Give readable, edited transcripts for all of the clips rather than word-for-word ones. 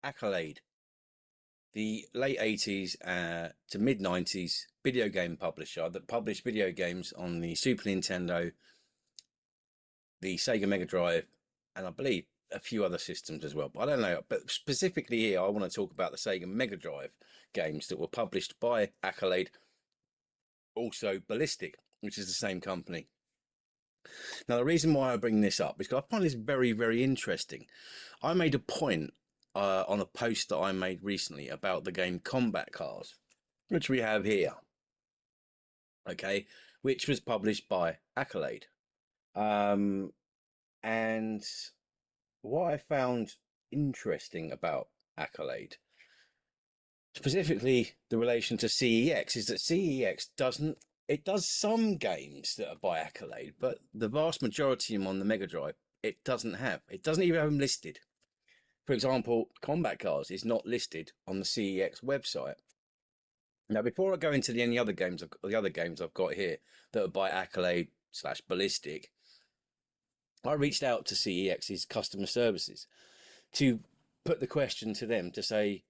Accolade, the late 80s to mid 90s video game publisher that published video games on the Super Nintendo, the Sega Mega Drive, and I believe a few other systems as well. But I don't know. But specifically here, I want to talk about the Sega Mega Drive games that were published by Accolade, also Ballistic, which is the same company. Now, the reason why I bring this up is because I find this very, very interesting. I made a point on a post that I made recently about the game Combat Cars, which we have here, okay, which was published by Accolade. And what I found interesting about Accolade, specifically the relation to CEX, is that CEX does some games that are by Accolade, but the vast majority of them on the Mega Drive, it doesn't even have them listed. For example, Combat Cars is not listed on the CEX website. Now, before I go into the other games I've got here that are by Accolade / Ballistic, I reached out to CEX's customer services to put the question to them to say,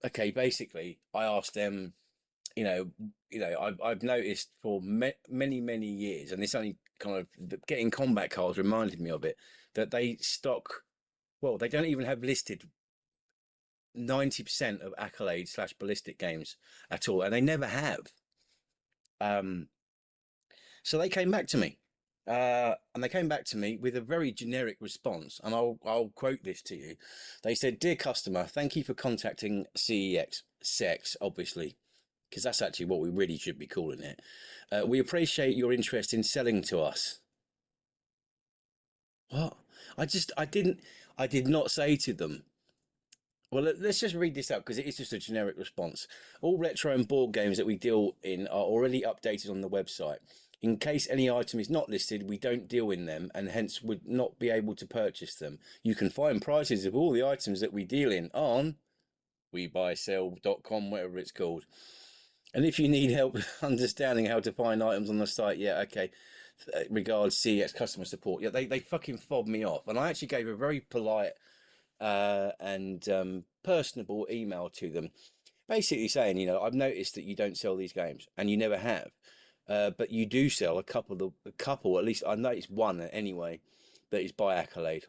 okay, basically, I asked them, I've noticed for many years, and this only kind of getting Combat Cars reminded me of it, that they stock, well, they don't even have listed 90% of Accolade / Ballistic games at all, and they never have. So they came back to me, and they came back to me with a very generic response, and I'll quote this to you. They said, "Dear customer, thank you for contacting CEX, obviously, because that's actually what we really should be calling it. We appreciate your interest in selling to us." What? I did not say to them, well, let's just read this out because it is just a generic response. "All retro and board games that we deal in are already updated on the website. In case any item is not listed, we don't deal in them and hence would not be able to purchase them. You can find prices of all the items that we deal in on webuysell.com, whatever it's called. And if you need help understanding how to find items on the site, yeah, okay. Regards, CEX customer support." Yeah, they fucking fobbed me off. And I actually gave a very polite and personable email to them, basically saying, I've noticed that you don't sell these games, and you never have, but you do sell a couple. At least I noticed one anyway, that is by Accolade,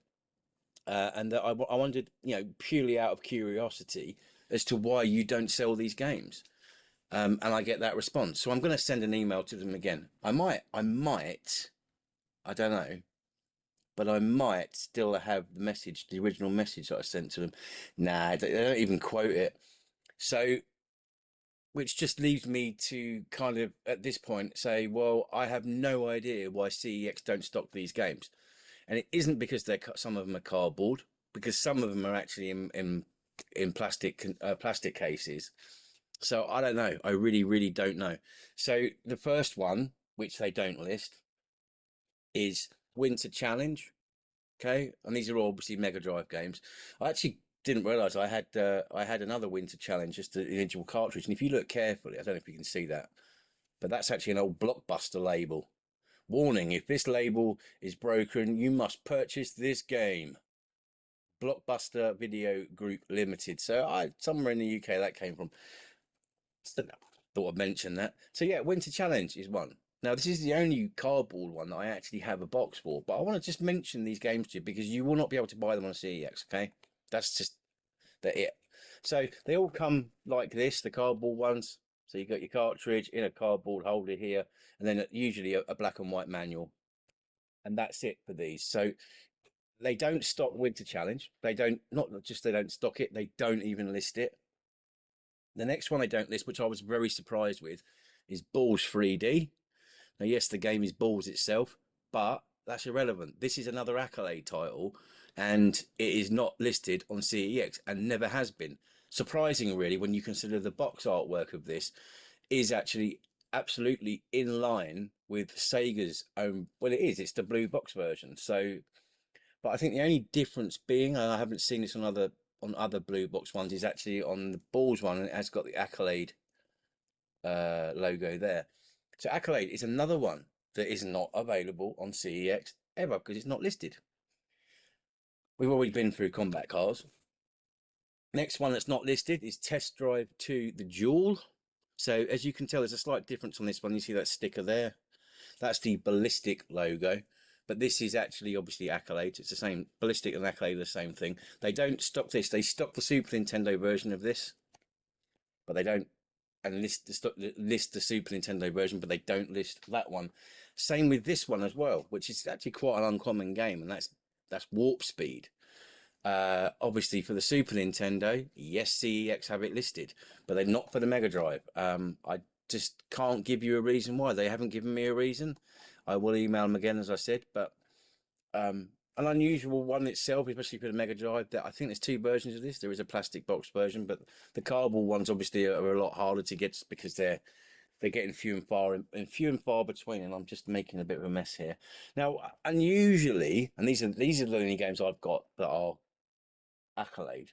and that I wondered, purely out of curiosity, as to why you don't sell these games. And I get that response, so I'm going to send an email to them again. I might, I don't know, but I might still have the original message that I sent to them. Nah, they don't even quote it. So, which just leaves me to kind of, at this point, say, well, I have no idea why CEX don't stock these games. And it isn't because some of them are cardboard, because some of them are actually in plastic cases. So I don't know. I really don't know. So the first one, which they don't list, is Winter Challenge. Okay, and these are all obviously Mega Drive games. I actually didn't realize I had another Winter Challenge, just the individual cartridge. And if you look carefully, I don't know if you can see that, but that's actually an old Blockbuster label. "Warning, if this label is broken, you must purchase this game. Blockbuster Video Group Limited." So somewhere in the UK that came from. Thought I'd mention that. So yeah, Winter Challenge is one. Now, this is the only cardboard one that I actually have a box for, but I want to just mention these games to you because you will not be able to buy them on CEX, okay? That's just it. So they all come like this, the cardboard ones. So you've got your cartridge in a cardboard holder here, and then usually a black and white manual. And that's it for these. So they don't stock Winter Challenge. They don't stock it, they don't even list it. The next one they don't list, which I was very surprised with, is Ballz 3D. Now, yes, the game is Ballz itself, but that's irrelevant. This is another Accolade title, and it is not listed on CEX and never has been. Surprising, really, when you consider the box artwork of this is actually absolutely in line with Sega's own. Well, it is. It's the blue box version. So, but I think the only difference being, and I haven't seen this on other blue box ones, is actually on the Ballz one, and it has got the Accolade logo there. So Accolade is another one that is not available on CEX ever because it's not listed. We've already been through Combat Cars. Next one that's not listed is Test Drive 2 the Duel. So as you can tell, there's a slight difference on this one. You see that sticker there? That's the Ballistic logo. But this is actually obviously Accolade. It's the same. Ballistic and Accolade are the same thing. They don't stock this. They stock the Super Nintendo version of this, but they don't, and list the Super Nintendo version, but they don't list that one. Same with this one as well, which is actually quite an uncommon game, and that's Warpspeed. Obviously for the Super Nintendo, yes, CEX have it listed, but they're not for the Mega Drive. I just can't give you a reason why. They haven't given me a reason. I will email them again, as I said, but an unusual one itself, especially for the Mega Drive. That I think there's two versions of this. There is a plastic box version, but the cardboard ones obviously are a lot harder to get because they're getting few and far between, and I'm just making a bit of a mess here. Now, unusually, and these are the only games I've got that are Accolade.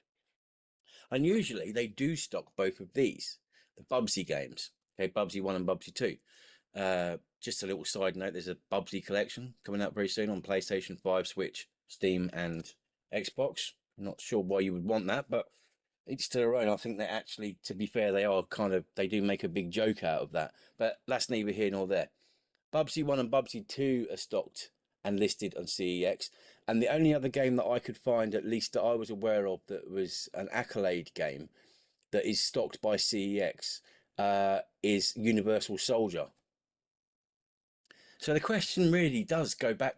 Unusually, they do stock both of these, the Bubsy games. Okay, Bubsy 1 and Bubsy 2. Just a little side note, there's a Bubsy collection coming out very soon on PlayStation 5, Switch, Steam, and Xbox. I'm not sure why you would want that, but each to their own. I think they actually, to be fair, they do make a big joke out of that. But that's neither here nor there. Bubsy 1 and Bubsy 2 are stocked and listed on CEX. And the only other game that I could find, at least that I was aware of, that was an Accolade game that is stocked by CEX is Universal Soldier. So the question really does go back.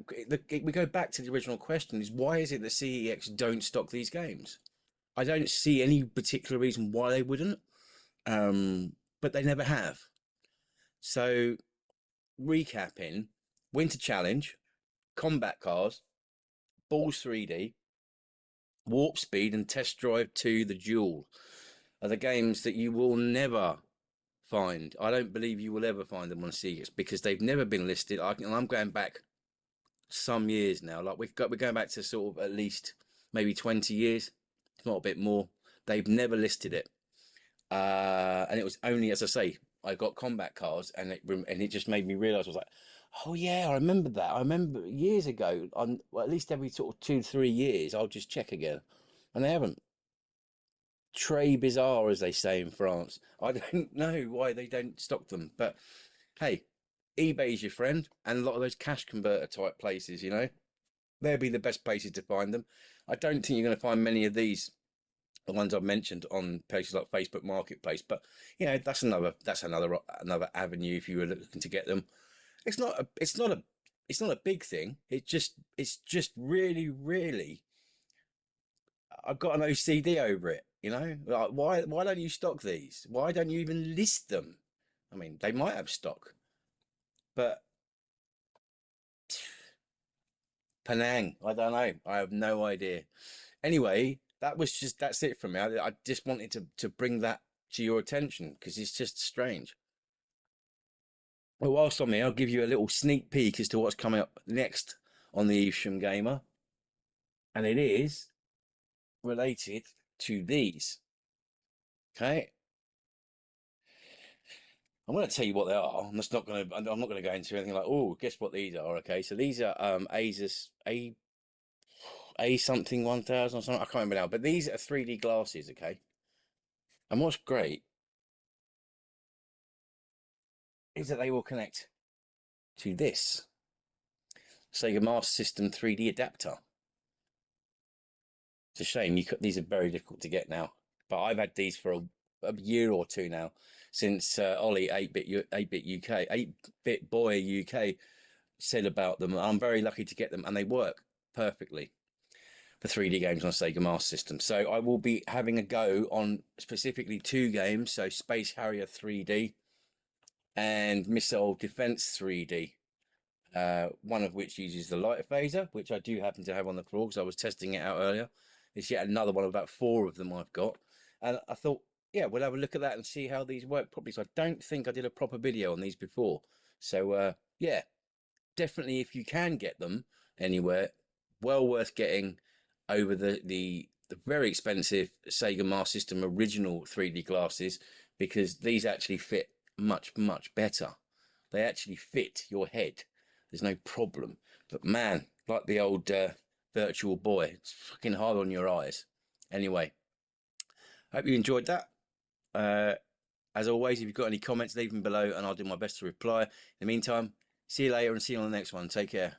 We go back to the original question: is why is it that CEX don't stock these games? I don't see any particular reason why they wouldn't, but they never have. So, recapping: Winter Challenge, Combat Cars, Ballz 3D, Warpspeed, and Test Drive 2 the Duel are the games that you will never find. I don't believe you will ever find them on CEX because they've never been listed. And I'm going back some years now. Like we're going back to sort of at least maybe 20 years, if not a bit more. They've never listed it, and it was only, as I say, I got Combat Cars, and it just made me realise. I was like, oh yeah, I remember that. I remember years ago. Well, at least every sort of 2-3 years, I'll just check again, and they haven't. Très bizarre, as they say in France. I don't know why they don't stock them, but hey, eBay's your friend, and a lot of those cash converter type places, you know, they'll be the best places to find them. I don't think you're going to find many of these, the ones I've mentioned, on places like Facebook Marketplace, but you know, that's another avenue if you were looking to get them. It's not a big thing. It's just really, I've got an OCD over it. You know, like why don't you stock these? Why don't you even list them? I mean, they might have stock, but Penang, I don't know. I have no idea. Anyway, that's it from me. I just wanted to bring that to your attention because it's just strange. Well, whilst I'm here, I'll give you a little sneak peek as to what's coming up next on the Evesham Gamer, and it is related to these. Okay, I'm going to tell you what they are. I'm not going to go into anything like, oh, guess what these are. Okay, so these are Asus A something 1000 or something. I can't remember now, but these are 3D glasses. Okay, and what's great is that they will connect to this Sega Master System 3D adapter. It's a shame these are very difficult to get now, but I've had these for a year or two now, since Ollie 8-bit UK 8-bit boy UK said about them. I'm very lucky to get them, and they work perfectly for 3D games on Sega Master System. So I will be having a go on specifically two games, so Space Harrier 3D and Missile Defense 3D. One of which uses the light phaser, which I do happen to have on the floor because I was testing it out earlier. It's yet another one of about 4 of them I've got, and I thought, yeah, we'll have a look at that and see how these work properly. So I don't think I did a proper video on these before. So yeah, definitely if you can get them anywhere, well worth getting over the very expensive Sega Master System original 3D glasses, because these actually fit much better. They actually fit your head. There's no problem. But man, like the old Virtual Boy, it's fucking hard on your eyes. Anyway, Hope you enjoyed that. As always, if you've got any comments, leave them below and I'll do my best to reply. In the meantime, see you later and see you on the next one. Take care.